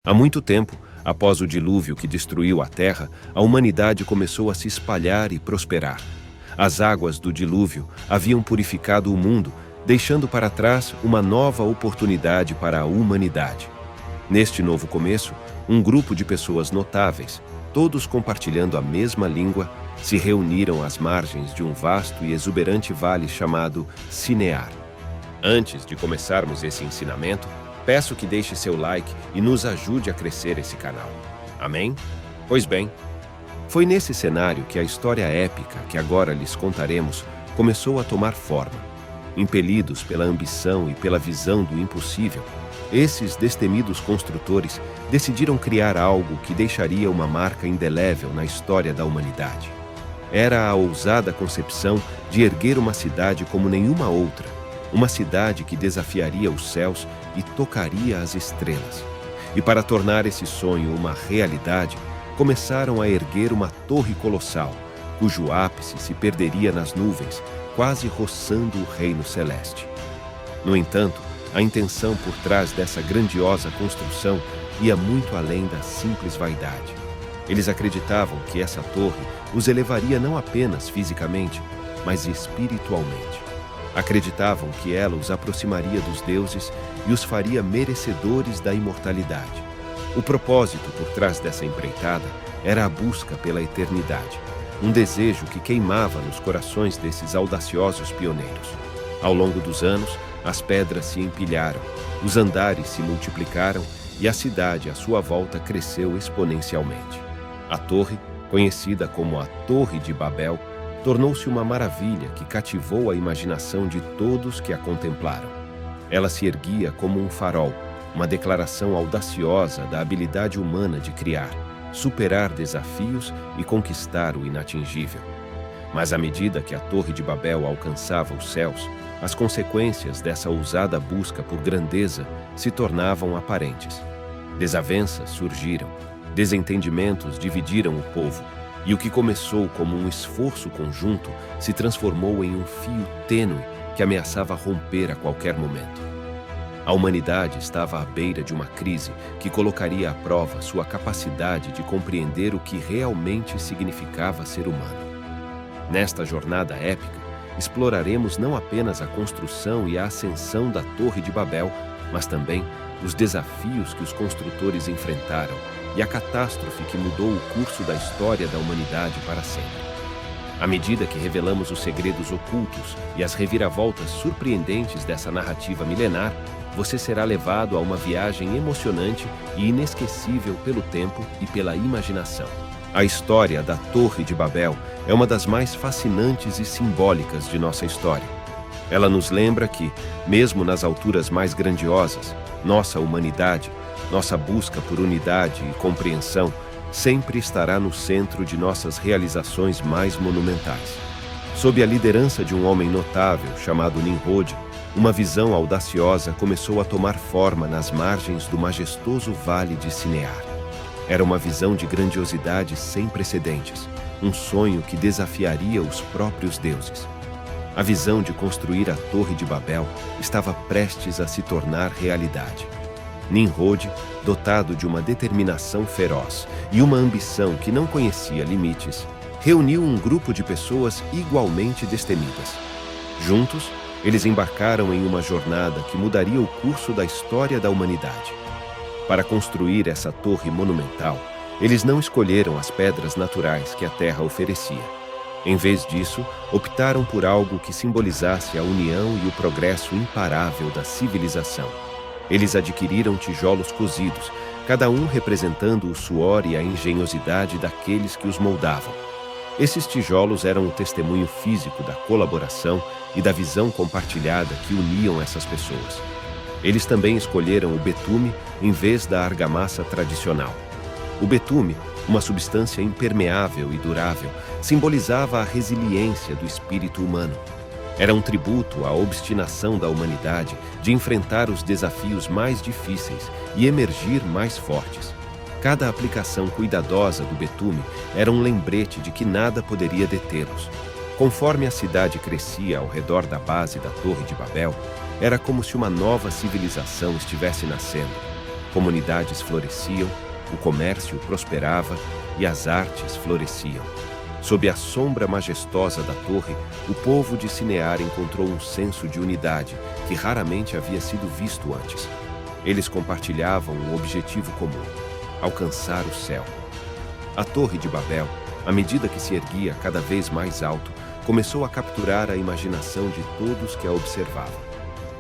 Há muito tempo, após o dilúvio que destruiu a terra, a humanidade começou a se espalhar e prosperar. As águas do dilúvio haviam purificado o mundo, deixando para trás uma nova oportunidade para a humanidade. Neste novo começo, um grupo de pessoas notáveis, todos compartilhando a mesma língua, se reuniram às margens de um vasto e exuberante vale chamado Cinear. Antes de começarmos esse ensinamento, peço que deixe seu like e nos ajude a crescer esse canal. Amém? Pois bem, foi nesse cenário que a história épica que agora lhes contaremos começou a tomar forma. Impelidos pela ambição e pela visão do impossível, esses destemidos construtores decidiram criar algo que deixaria uma marca indelével na história da humanidade. Era a ousada concepção de erguer uma cidade como nenhuma outra, uma cidade que desafiaria os céus e tocaria as estrelas. E para tornar esse sonho uma realidade, começaram a erguer uma torre colossal, cujo ápice se perderia nas nuvens, quase roçando o reino celeste. No entanto, a intenção por trás dessa grandiosa construção ia muito além da simples vaidade. Eles acreditavam que essa torre os elevaria não apenas fisicamente, mas espiritualmente. Acreditavam que ela os aproximaria dos deuses e os faria merecedores da imortalidade. O propósito por trás dessa empreitada era a busca pela eternidade, um desejo que queimava nos corações desses audaciosos pioneiros. Ao longo dos anos, as pedras se empilharam, os andares se multiplicaram e a cidade à sua volta cresceu exponencialmente. A torre, conhecida como a Torre de Babel, tornou-se uma maravilha que cativou a imaginação de todos que a contemplaram. Ela se erguia como um farol, uma declaração audaciosa da habilidade humana de criar, superar desafios e conquistar o inatingível. Mas à medida que a Torre de Babel alcançava os céus, as consequências dessa ousada busca por grandeza se tornavam aparentes. Desavenças surgiram, desentendimentos dividiram o povo, e o que começou como um esforço conjunto se transformou em um fio tênue que ameaçava romper a qualquer momento. A humanidade estava à beira de uma crise que colocaria à prova sua capacidade de compreender o que realmente significava ser humano. Nesta jornada épica, exploraremos não apenas a construção e a ascensão da Torre de Babel, mas também os desafios que os construtores enfrentaram e a catástrofe que mudou o curso da história da humanidade para sempre. À medida que revelamos os segredos ocultos e as reviravoltas surpreendentes dessa narrativa milenar, você será levado a uma viagem emocionante e inesquecível pelo tempo e pela imaginação. A história da Torre de Babel é uma das mais fascinantes e simbólicas de nossa história. Ela nos lembra que, mesmo nas alturas mais grandiosas, nossa humanidade, nossa busca por unidade e compreensão sempre estará no centro de nossas realizações mais monumentais. Sob a liderança de um homem notável chamado Nimrod, uma visão audaciosa começou a tomar forma nas margens do majestoso vale de Cinear. Era uma visão de grandiosidade sem precedentes, um sonho que desafiaria os próprios deuses. A visão de construir a Torre de Babel estava prestes a se tornar realidade. Nimrod, dotado de uma determinação feroz e uma ambição que não conhecia limites, reuniu um grupo de pessoas igualmente destemidas. Juntos, eles embarcaram em uma jornada que mudaria o curso da história da humanidade. Para construir essa torre monumental, eles não escolheram as pedras naturais que a terra oferecia. Em vez disso, optaram por algo que simbolizasse a união e o progresso imparável da civilização. Eles adquiriram tijolos cozidos, cada um representando o suor e a engenhosidade daqueles que os moldavam. Esses tijolos eram o testemunho físico da colaboração e da visão compartilhada que uniam essas pessoas. Eles também escolheram o betume em vez da argamassa tradicional. O betume, uma substância impermeável e durável, simbolizava a resiliência do espírito humano. Era um tributo à obstinação da humanidade de enfrentar os desafios mais difíceis e emergir mais fortes. Cada aplicação cuidadosa do betume era um lembrete de que nada poderia detê-los. Conforme a cidade crescia ao redor da base da Torre de Babel, era como se uma nova civilização estivesse nascendo. Comunidades floresciam, o comércio prosperava e as artes floresciam. Sob a sombra majestosa da torre, o povo de Cinear encontrou um senso de unidade que raramente havia sido visto antes. Eles compartilhavam um objetivo comum: alcançar o céu. A Torre de Babel, à medida que se erguia cada vez mais alto, começou a capturar a imaginação de todos que a observavam.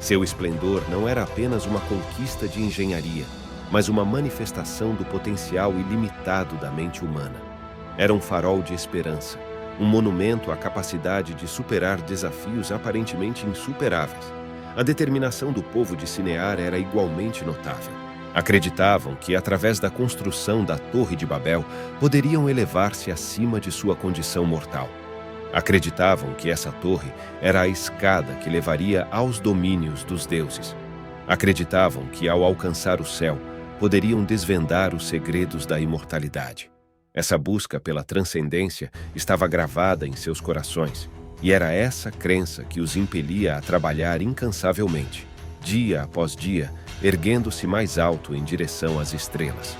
Seu esplendor não era apenas uma conquista de engenharia, mas uma manifestação do potencial ilimitado da mente humana. Era um farol de esperança, um monumento à capacidade de superar desafios aparentemente insuperáveis. A determinação do povo de Cinear era igualmente notável. Acreditavam que, através da construção da Torre de Babel, poderiam elevar-se acima de sua condição mortal. Acreditavam que essa torre era a escada que levaria aos domínios dos deuses. Acreditavam que, ao alcançar o céu, poderiam desvendar os segredos da imortalidade. Essa busca pela transcendência estava gravada em seus corações, e era essa crença que os impelia a trabalhar incansavelmente, dia após dia, erguendo-se mais alto em direção às estrelas.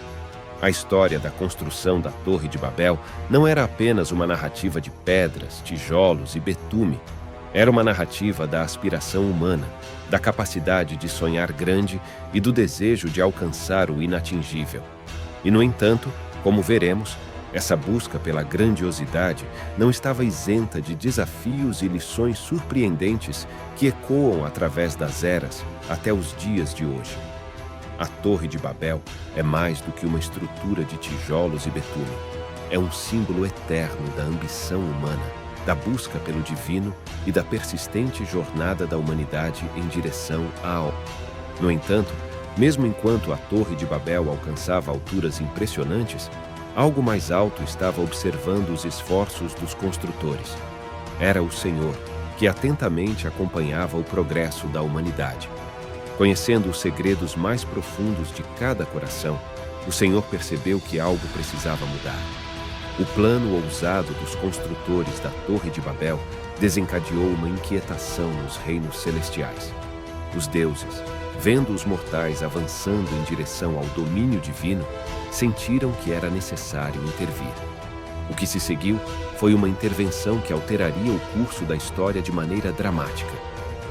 A história da construção da Torre de Babel não era apenas uma narrativa de pedras, tijolos e betume. Era uma narrativa da aspiração humana, da capacidade de sonhar grande e do desejo de alcançar o inatingível. E, no entanto, como veremos, essa busca pela grandiosidade não estava isenta de desafios e lições surpreendentes que ecoam através das eras até os dias de hoje. A Torre de Babel é mais do que uma estrutura de tijolos e betume. É um símbolo eterno da ambição humana, da busca pelo divino e da persistente jornada da humanidade em direção ao. No entanto, mesmo enquanto a Torre de Babel alcançava alturas impressionantes, algo mais alto estava observando os esforços dos construtores. Era o Senhor, que atentamente acompanhava o progresso da humanidade. Conhecendo os segredos mais profundos de cada coração, o Senhor percebeu que algo precisava mudar. O plano ousado dos construtores da Torre de Babel desencadeou uma inquietação nos reinos celestiais. Os deuses, vendo os mortais avançando em direção ao domínio divino, sentiram que era necessário intervir. O que se seguiu foi uma intervenção que alteraria o curso da história de maneira dramática.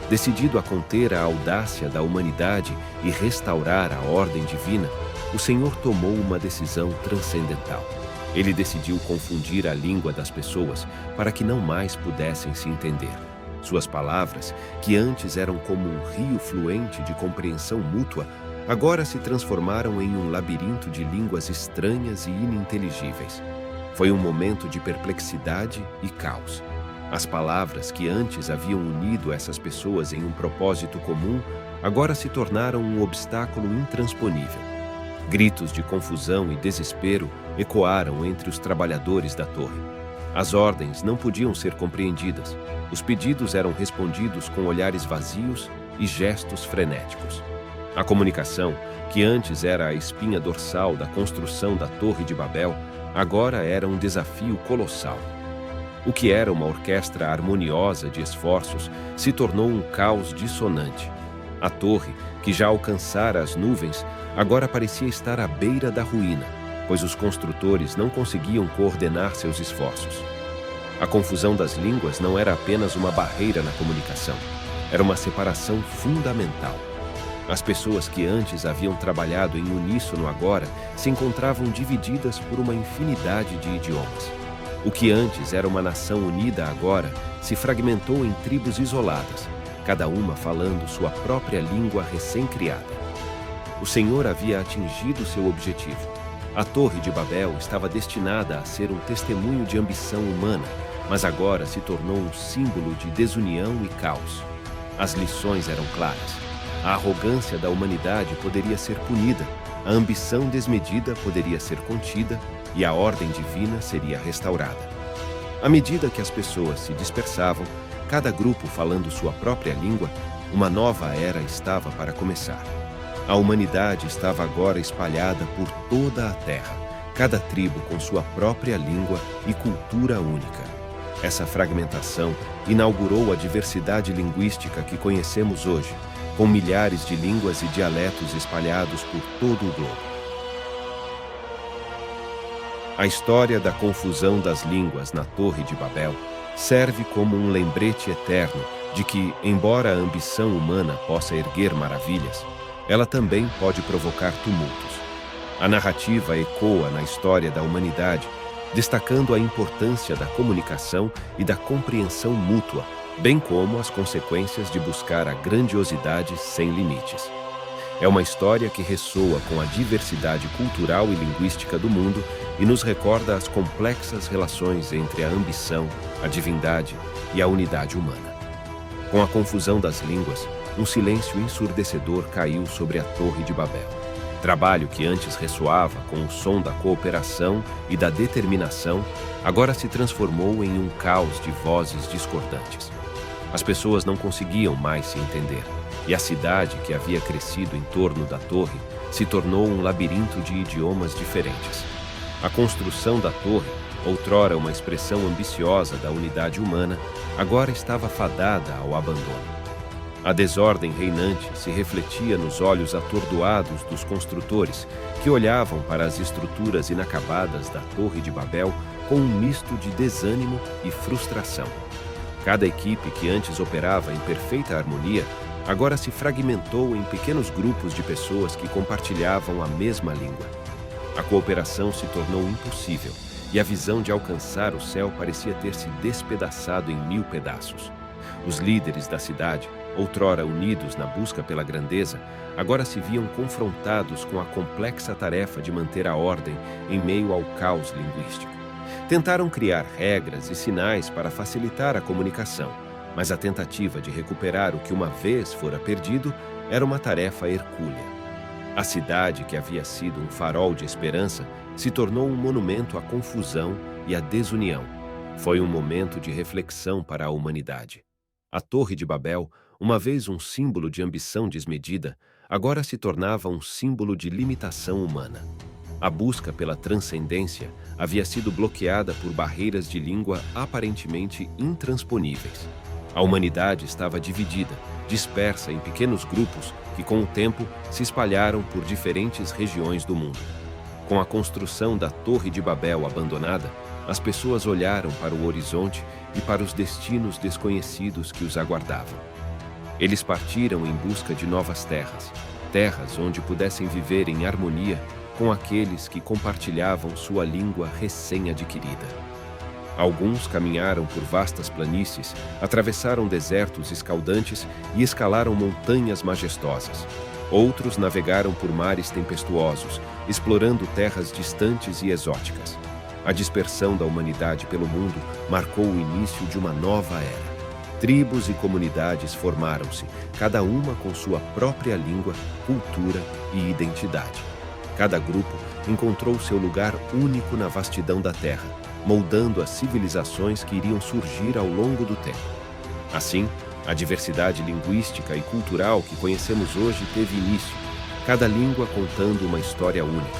Decidido a conter a audácia da humanidade e restaurar a ordem divina, o Senhor tomou uma decisão transcendental. Ele decidiu confundir a língua das pessoas para que não mais pudessem se entender. Suas palavras, que antes eram como um rio fluente de compreensão mútua, agora se transformaram em um labirinto de línguas estranhas e ininteligíveis. Foi um momento de perplexidade e caos. As palavras que antes haviam unido essas pessoas em um propósito comum, agora se tornaram um obstáculo intransponível. Gritos de confusão e desespero ecoaram entre os trabalhadores da torre. As ordens não podiam ser compreendidas. Os pedidos eram respondidos com olhares vazios e gestos frenéticos. A comunicação, que antes era a espinha dorsal da construção da Torre de Babel, agora era um desafio colossal. O que era uma orquestra harmoniosa de esforços se tornou um caos dissonante. A torre, que já alcançara as nuvens, agora parecia estar à beira da ruína, pois os construtores não conseguiam coordenar seus esforços. A confusão das línguas não era apenas uma barreira na comunicação, era uma separação fundamental. As pessoas que antes haviam trabalhado em uníssono agora se encontravam divididas por uma infinidade de idiomas. O que antes era uma nação unida agora se fragmentou em tribos isoladas, cada uma falando sua própria língua recém-criada. O Senhor havia atingido seu objetivo. A Torre de Babel estava destinada a ser um testemunho de ambição humana, mas agora se tornou um símbolo de desunião e caos. As lições eram claras. A arrogância da humanidade poderia ser punida, a ambição desmedida poderia ser contida e a ordem divina seria restaurada. À medida que as pessoas se dispersavam, cada grupo falando sua própria língua, uma nova era estava para começar. A humanidade estava agora espalhada por toda a terra, cada tribo com sua própria língua e cultura única. Essa fragmentação inaugurou a diversidade linguística que conhecemos hoje, com milhares de línguas e dialetos espalhados por todo o globo. A história da confusão das línguas na Torre de Babel serve como um lembrete eterno de que, embora a ambição humana possa erguer maravilhas, ela também pode provocar tumultos. A narrativa ecoa na história da humanidade, destacando a importância da comunicação e da compreensão mútua, bem como as consequências de buscar a grandiosidade sem limites. É uma história que ressoa com a diversidade cultural e linguística do mundo e nos recorda as complexas relações entre a ambição, a divindade e a unidade humana. Com a confusão das línguas, um silêncio ensurdecedor caiu sobre a Torre de Babel. Trabalho que antes ressoava com o som da cooperação e da determinação, agora se transformou em um caos de vozes discordantes. As pessoas não conseguiam mais se entender, e a cidade que havia crescido em torno da torre se tornou um labirinto de idiomas diferentes. A construção da torre, outrora uma expressão ambiciosa da unidade humana, agora estava fadada ao abandono. A desordem reinante se refletia nos olhos atordoados dos construtores, que olhavam para as estruturas inacabadas da Torre de Babel com um misto de desânimo e frustração. Cada equipe que antes operava em perfeita harmonia, agora se fragmentou em pequenos grupos de pessoas que compartilhavam a mesma língua. A cooperação se tornou impossível, e a visão de alcançar o céu parecia ter se despedaçado em 1000 pedaços. Os líderes da cidade, outrora unidos na busca pela grandeza, agora se viam confrontados com a complexa tarefa de manter a ordem em meio ao caos linguístico. Tentaram criar regras e sinais para facilitar a comunicação, mas a tentativa de recuperar o que uma vez fora perdido era uma tarefa hercúlea. A cidade, que havia sido um farol de esperança, se tornou um monumento à confusão e à desunião. Foi um momento de reflexão para a humanidade. A Torre de Babel, uma vez um símbolo de ambição desmedida, agora se tornava um símbolo de limitação humana. A busca pela transcendência havia sido bloqueada por barreiras de língua aparentemente intransponíveis. A humanidade estava dividida, dispersa em pequenos grupos que, com o tempo, se espalharam por diferentes regiões do mundo. Com a construção da Torre de Babel abandonada, as pessoas olharam para o horizonte e para os destinos desconhecidos que os aguardavam. Eles partiram em busca de novas terras, terras onde pudessem viver em harmonia com aqueles que compartilhavam sua língua recém-adquirida. Alguns caminharam por vastas planícies, atravessaram desertos escaldantes e escalaram montanhas majestosas. Outros navegaram por mares tempestuosos, explorando terras distantes e exóticas. A dispersão da humanidade pelo mundo marcou o início de uma nova era. Tribos e comunidades formaram-se, cada uma com sua própria língua, cultura e identidade. Cada grupo encontrou seu lugar único na vastidão da terra, moldando as civilizações que iriam surgir ao longo do tempo. Assim, a diversidade linguística e cultural que conhecemos hoje teve início, cada língua contando uma história única,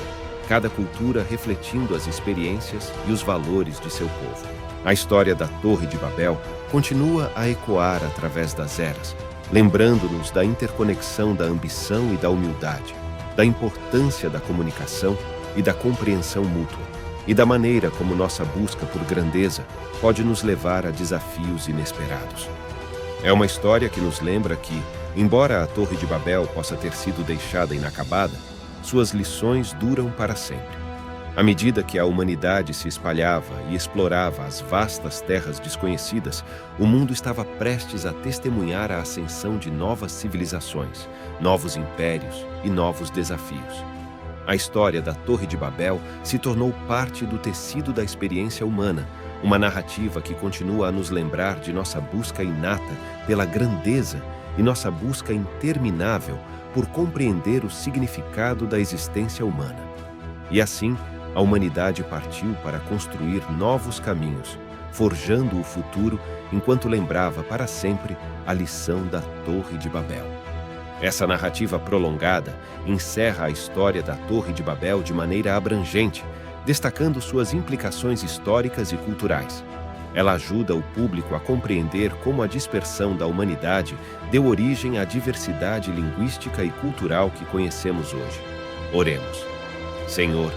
cada cultura refletindo as experiências e os valores de seu povo. A história da Torre de Babel continua a ecoar através das eras, lembrando-nos da interconexão da ambição e da humildade, da importância da comunicação e da compreensão mútua, e da maneira como nossa busca por grandeza pode nos levar a desafios inesperados. É uma história que nos lembra que, embora a Torre de Babel possa ter sido deixada inacabada, suas lições duram para sempre. À medida que a humanidade se espalhava e explorava as vastas terras desconhecidas, o mundo estava prestes a testemunhar a ascensão de novas civilizações, novos impérios e novos desafios. A história da Torre de Babel se tornou parte do tecido da experiência humana, uma narrativa que continua a nos lembrar de nossa busca inata pela grandeza e nossa busca interminável por compreender o significado da existência humana. E assim, a humanidade partiu para construir novos caminhos, forjando o futuro enquanto lembrava para sempre a lição da Torre de Babel. Essa narrativa prolongada encerra a história da Torre de Babel de maneira abrangente, destacando suas implicações históricas e culturais. Ela ajuda o público a compreender como a dispersão da humanidade deu origem à diversidade linguística e cultural que conhecemos hoje. Oremos. Senhor,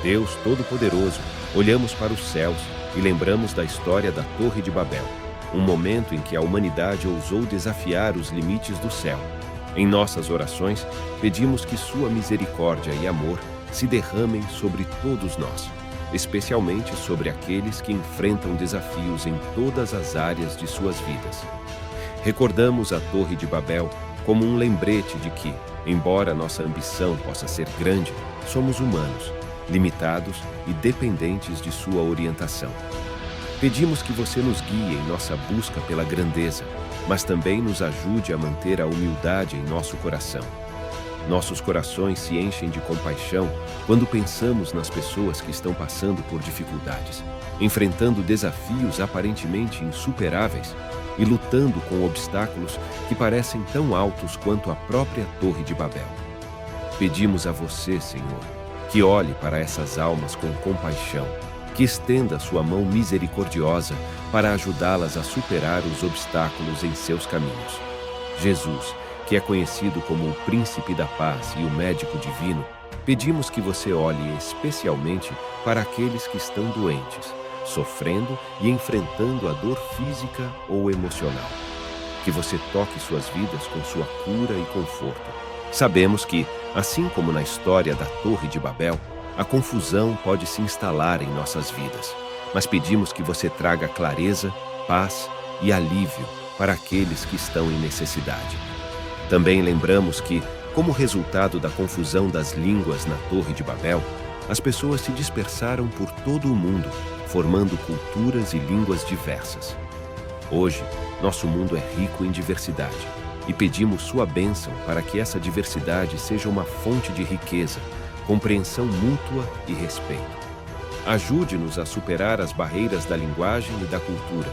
Deus Todo-Poderoso, olhamos para os céus e lembramos da história da Torre de Babel, um momento em que a humanidade ousou desafiar os limites do céu. Em nossas orações, pedimos que sua misericórdia e amor se derramem sobre todos nós, especialmente sobre aqueles que enfrentam desafios em todas as áreas de suas vidas. Recordamos a Torre de Babel como um lembrete de que, embora nossa ambição possa ser grande, somos humanos, limitados e dependentes de sua orientação. Pedimos que você nos guie em nossa busca pela grandeza, mas também nos ajude a manter a humildade em nosso coração. Nossos corações se enchem de compaixão quando pensamos nas pessoas que estão passando por dificuldades, enfrentando desafios aparentemente insuperáveis e lutando com obstáculos que parecem tão altos quanto a própria Torre de Babel. Pedimos a você, Senhor, que olhe para essas almas com compaixão, que estenda sua mão misericordiosa para ajudá-las a superar os obstáculos em seus caminhos. Jesus, que é conhecido como o Príncipe da Paz e o Médico Divino, pedimos que você olhe especialmente para aqueles que estão doentes, sofrendo e enfrentando a dor física ou emocional. Que você toque suas vidas com sua cura e conforto. Sabemos que, assim como na história da Torre de Babel, a confusão pode se instalar em nossas vidas, mas pedimos que você traga clareza, paz e alívio para aqueles que estão em necessidade. Também lembramos que, como resultado da confusão das línguas na Torre de Babel, as pessoas se dispersaram por todo o mundo, formando culturas e línguas diversas. Hoje, nosso mundo é rico em diversidade e pedimos sua bênção para que essa diversidade seja uma fonte de riqueza, compreensão mútua e respeito. Ajude-nos a superar as barreiras da linguagem e da cultura,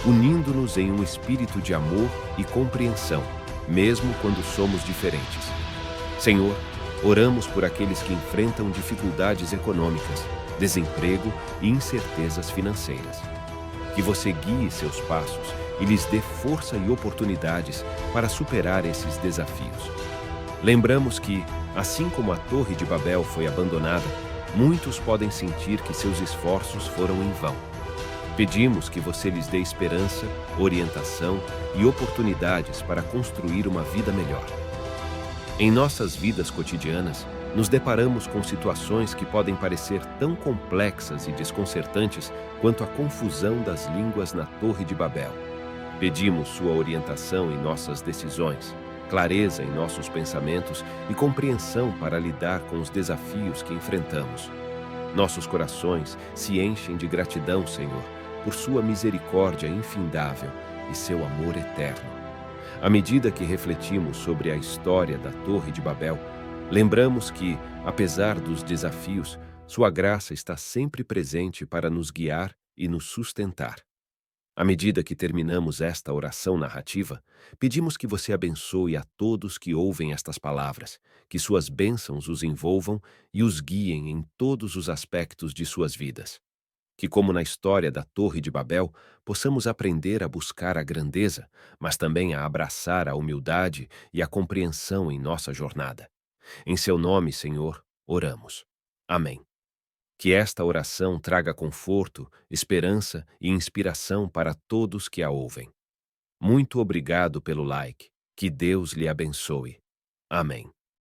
unindo-nos em um espírito de amor e compreensão, mesmo quando somos diferentes. Senhor, oramos por aqueles que enfrentam dificuldades econômicas, desemprego e incertezas financeiras. Que você guie seus passos e lhes dê força e oportunidades para superar esses desafios. Lembramos que, assim como a Torre de Babel foi abandonada, muitos podem sentir que seus esforços foram em vão. Pedimos que você lhes dê esperança, orientação e oportunidades para construir uma vida melhor. Em nossas vidas cotidianas, nos deparamos com situações que podem parecer tão complexas e desconcertantes quanto a confusão das línguas na Torre de Babel. Pedimos sua orientação em nossas decisões, clareza em nossos pensamentos e compreensão para lidar com os desafios que enfrentamos. Nossos corações se enchem de gratidão, Senhor, por sua misericórdia infindável e seu amor eterno. À medida que refletimos sobre a história da Torre de Babel, lembramos que, apesar dos desafios, sua graça está sempre presente para nos guiar e nos sustentar. À medida que terminamos esta oração narrativa, pedimos que você abençoe a todos que ouvem estas palavras, que suas bênçãos os envolvam e os guiem em todos os aspectos de suas vidas. Que, como na história da Torre de Babel, possamos aprender a buscar a grandeza, mas também a abraçar a humildade e a compreensão em nossa jornada. Em seu nome, Senhor, oramos. Amém. Que esta oração traga conforto, esperança e inspiração para todos que a ouvem. Muito obrigado pelo like. Que Deus lhe abençoe. Amém.